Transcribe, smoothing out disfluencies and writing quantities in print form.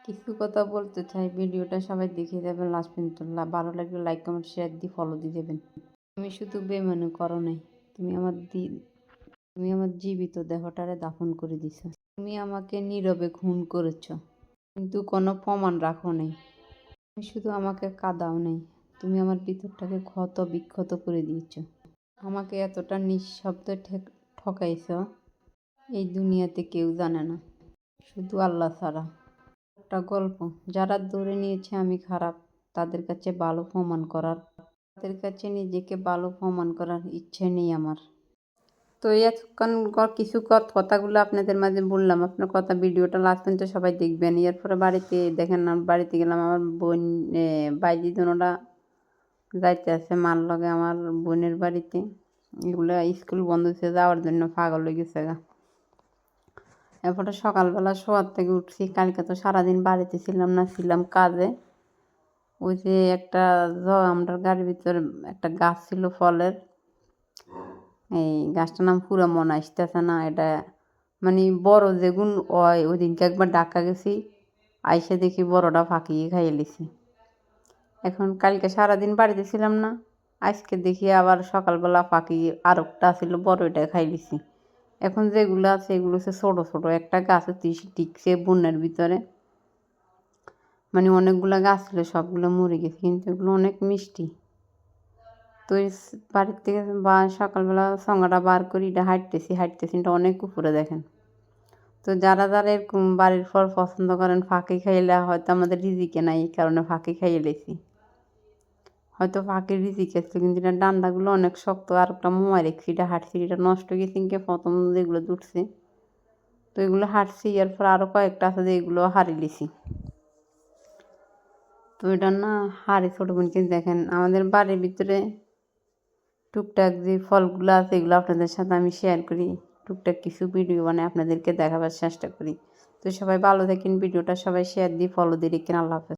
কিছু কথা বলতে চাই, ভিডিওটা সবাই দেখে যাবেন লাস্ট পর্যন্ত। ভালো লাগলে লাইক কমেন্ট শেয়ার দিয়ে ফলো দিয়ে দেবেন। তুমি শুধু বেমানি করো নাই, তুমি আমার জীবিত দেহটারে দাফন করে দিছ। তুমি আমাকে নীরবে খুন করেছ, কিন্তু কোনো প্রমাণ রাখো নাই। তুমি শুধু আমাকে কাঁদাও নাই, তুমি আমার ভিতরটাকে ক্ষত বিক্ষত করে দিয়েছ। আমাকে এতটা নিঃশব্দে ঠকাইছ, এই দুনিয়াতে কেউ জানে না, শুধু আল্লাহ ছাড়া। একটা গল্প, যারা ধরে নিয়েছে আমি খারাপ, তাদের কাছে নিজেকে ভালো প্রমাণ করার ইচ্ছে নেই আমার। তো এতক্ষণ কিছু কথাগুলো আপনাদের মাঝে বললাম। আপনার কথা ভিডিওটা লাস্ট পর্যন্ত সবাই দেখবেন। এরপরে বাড়িতে দেখেন, বাড়িতে গেলাম, আমার বোন বাইজি দুনোটা যাইতে আছে মার লগে আমার বোনের বাড়িতে। এগুলো স্কুল বন্ধ হয়েছে, যাওয়ার জন্য পাগল হয়ে গেছে গা। এরপরে সকালবেলা শোয়ার থেকে উঠছি। কালকে তো সারাদিন বাড়িতে ছিলাম না, ছিলাম কাজে। ওই যে একটা আমরা গাড়ির ভিতরে একটা গাছ ছিল ফলের, এই গাছটার নাম পুরো মনে আসতেছে না। এটা মানে বড় যেগুন হয়, ওই দিনকে একবার ডাকা গেছি, আইসে দেখি বড়টা ফাঁকিয়ে খাইয়ে লিছি। এখন কালকে সারাদিন বাড়িতে ছিলাম না, আজকে দেখি আবার সকালবেলা ফাঁকি আরেকটা ছিল বড়, এটা খাই লিছি। এখন যেগুলো আছে এগুলো হচ্ছে ছোটো ছোটো। একটা গাছে টিকছে বন্যার ভিতরে, মানে অনেকগুলো গাছ ছিল, সবগুলো মরে গেছে, কিন্তু এগুলো অনেক মিষ্টি। তো বাড়ির থেকে সকালবেলা সঙ্গাটা বার করি, এটা হাঁটতেছি এটা অনেক উপরে দেখেন। তো যারা এরকম বাড়ির ফল পছন্দ করেন, ফাঁকি খাইলে হয়তো আমাদের রিজিকে নাই, এই কারণে ফাঁকি খাইয়ে লেছি। হয়তো ফাঁকির রিজিক আছে, কিন্তু এটা ডান্ডাগুলো অনেক শক্ত। আর একটা মোয়া রেখছি, এটা হাঁটছি, এটা নষ্ট গেছে প্রথম যেগুলো দুটছে। তো এগুলো হাঁটছি, এরপর আরও কয়েকটা আছে যে এগুলো হারিয়ে লিছি। তো এটা না হাড়ি ছোটো বোনকে দেখেন, আমাদের বাড়ির ভিতরে টুকটাক যে ফলগুলো আছে এগুলো আপনাদের সাথে আমি শেয়ার করি, টুকটাক কিছু ভিডিও বানাই আপনাদেরকে দেখাবার চেষ্টা করি। তো সবাই ভালো থাকেন, ভিডিওটা সবাই শেয়ার দিয়ে ফলো দিয়ে রেখেন। আল্লাহ হাফেজ।